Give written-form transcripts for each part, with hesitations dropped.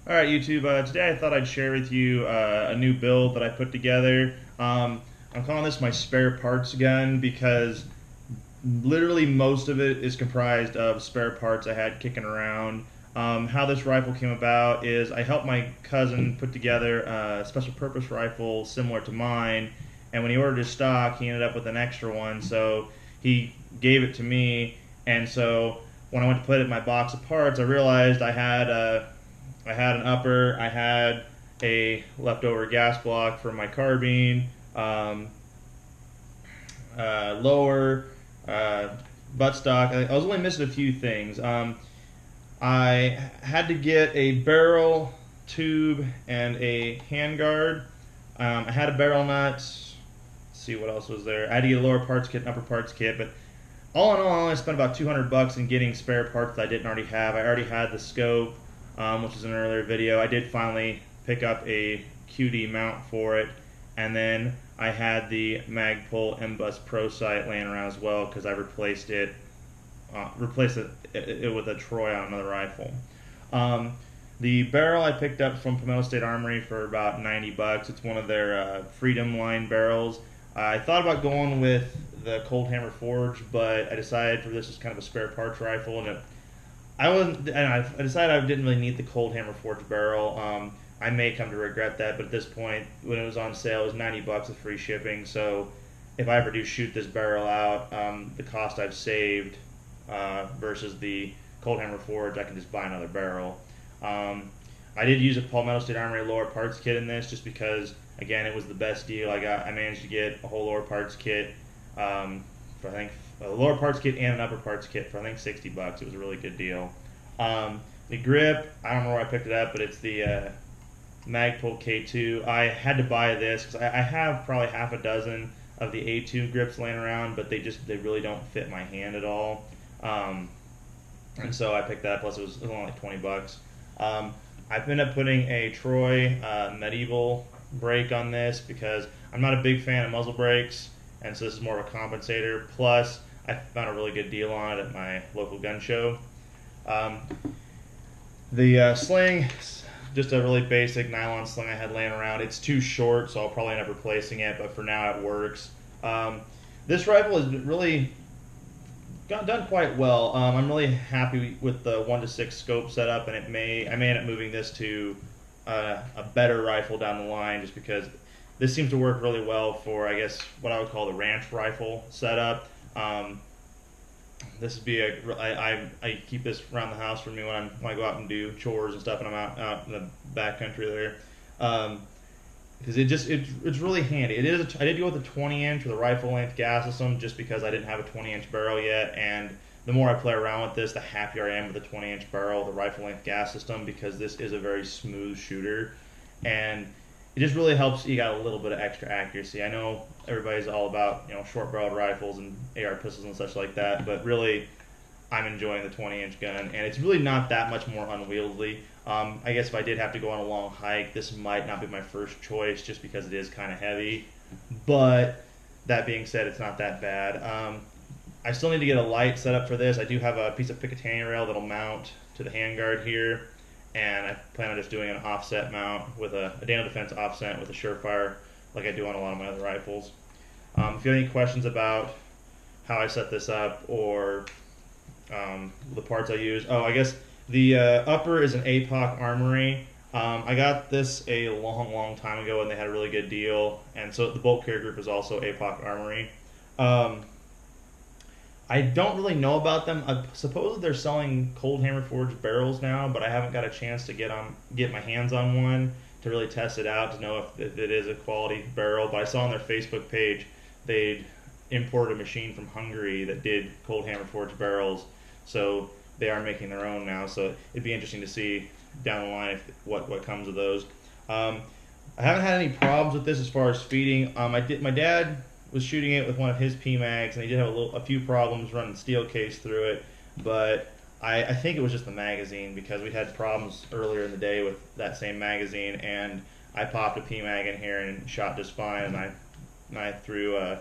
Alright YouTube, today I thought I'd share with you a new build that I put together. I'm calling this my spare parts gun because literally most of it is comprised of spare parts I had kicking around. How this rifle came about is I helped my cousin put together a special purpose rifle similar to mine, and when he ordered his stock he ended up with an extra one, so he gave it to me. And so when I went to put it in my box of parts, I realized I had an upper, I had a leftover gas block for my carbine, lower, buttstock. I was only missing a few things. I had to get a barrel, tube, and a handguard. I had a barrel nut. Let's see what else was there. I had to get a lower parts kit and upper parts kit, but all in all, I only spent about $200 in getting spare parts that I didn't already have. I already had the scope, which is in an earlier video. I did finally pick up a QD mount for it, and then I had the Magpul M-Bus Pro sight laying around as well because I replaced it with a Troy on another rifle. The barrel I picked up from Palmetto State Armory for about $90. It's one of their Freedom line barrels. I thought about going with the Cold Hammer Forge, but I decided for this is kind of a spare parts rifle, and I decided I didn't really need the Cold Hammer Forge barrel. I may come to regret that, but at this point, when it was on sale, it was $90 with free shipping. So if I ever do shoot this barrel out, the cost I've saved versus the Cold Hammer Forge, I can just buy another barrel. I did use a Palmetto State Armory lower parts kit in this just because, again, it was the best deal. I managed to get a whole lower parts kit for I think a lower parts kit and an upper parts kit for I think $60. It was a really good deal. The grip, I don't know where I picked it up, but it's the Magpul K2. I had to buy this because I have probably half a dozen of the A2 grips laying around, but they really don't fit my hand at all. And so I picked that. Plus, it was only like $20. I ended up putting a Troy Medieval brake on this because I'm not a big fan of muzzle brakes, and so this is more of a compensator. Plus, I found a really good deal on it at my local gun show. The sling, just a really basic nylon sling I had laying around. It's too short, so I'll probably end up replacing it, but for now it works. This rifle has really done quite well. I'm really happy with the 1:6 scope setup, and I may end up moving this to a better rifle down the line, just because this seems to work really well for, I guess, what I would call the ranch rifle setup. This would be I keep this around the house for me when I go out and do chores and stuff, and I'm out in the back country there. Because it's really handy. I did go with a 20-inch with a rifle length gas system just because I didn't have a 20-inch barrel yet, and the more I play around with this, the happier I am with the 20-inch barrel, the rifle length gas system, because this is a very smooth shooter, and it just really helps you got a little bit of extra accuracy. I know everybody's all about short barreled rifles and AR pistols and such like that, but really I'm enjoying the 20-inch gun, and it's really not that much more unwieldy. I guess if I did have to go on a long hike, this might not be my first choice just because it is kind of heavy. But that being said, it's not that bad. I still need to get a light set up for this. I do have a piece of Picatinny rail that'll mount to the handguard here, and I plan on just doing an offset mount with a Daniel Defense offset with a Surefire like I do on a lot of my other rifles. If you have any questions about how I set this up or the parts I use, I guess the upper is an APOC Armory. I got this a long time ago and they had a really good deal, and so the bolt carrier group is also APOC Armory. I don't really know about them. I suppose they're selling Cold Hammer Forged barrels now, but I haven't got a chance to get my hands on one to really test it out to know if it is a quality barrel. But I saw on their Facebook page they'd imported a machine from Hungary that did Cold Hammer Forged barrels, so they are making their own now. So it'd be interesting to see down the line what comes of those. I haven't had any problems with this as far as feeding. My dad was shooting it with one of his PMags, and he did have a few problems running steel case through it, but I think it was just the magazine, because we had problems earlier in the day with that same magazine, and I popped a PMag in here and shot just fine, and I threw a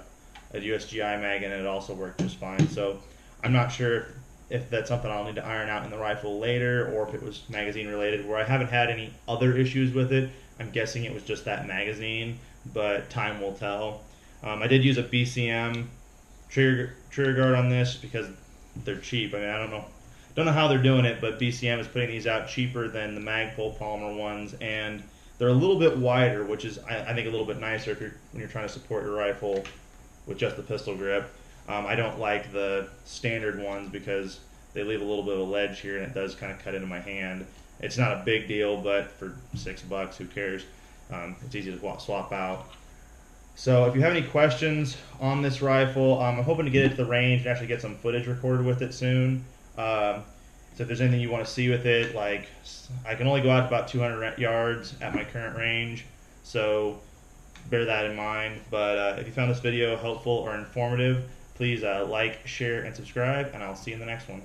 USGI mag in and it also worked just fine. So I'm not sure if that's something I'll need to iron out in the rifle later, or if it was magazine related, where I haven't had any other issues with it. I'm guessing it was just that magazine, but time will tell. I did use a BCM trigger guard on this because they're cheap. I mean, I don't know how they're doing it, but BCM is putting these out cheaper than the Magpul polymer ones, and they're a little bit wider, which is I think a little bit nicer when you're trying to support your rifle with just the pistol grip. I don't like the standard ones because they leave a little bit of a ledge here, and it does kind of cut into my hand. It's not a big deal, but for $6, who cares? It's easy to swap out. So if you have any questions on this rifle, I'm hoping to get it to the range and actually get some footage recorded with it soon. So if there's anything you want to see with it, like I can only go out to about 200 yards at my current range, so bear that in mind. But if you found this video helpful or informative, please like, share, and subscribe, and I'll see you in the next one.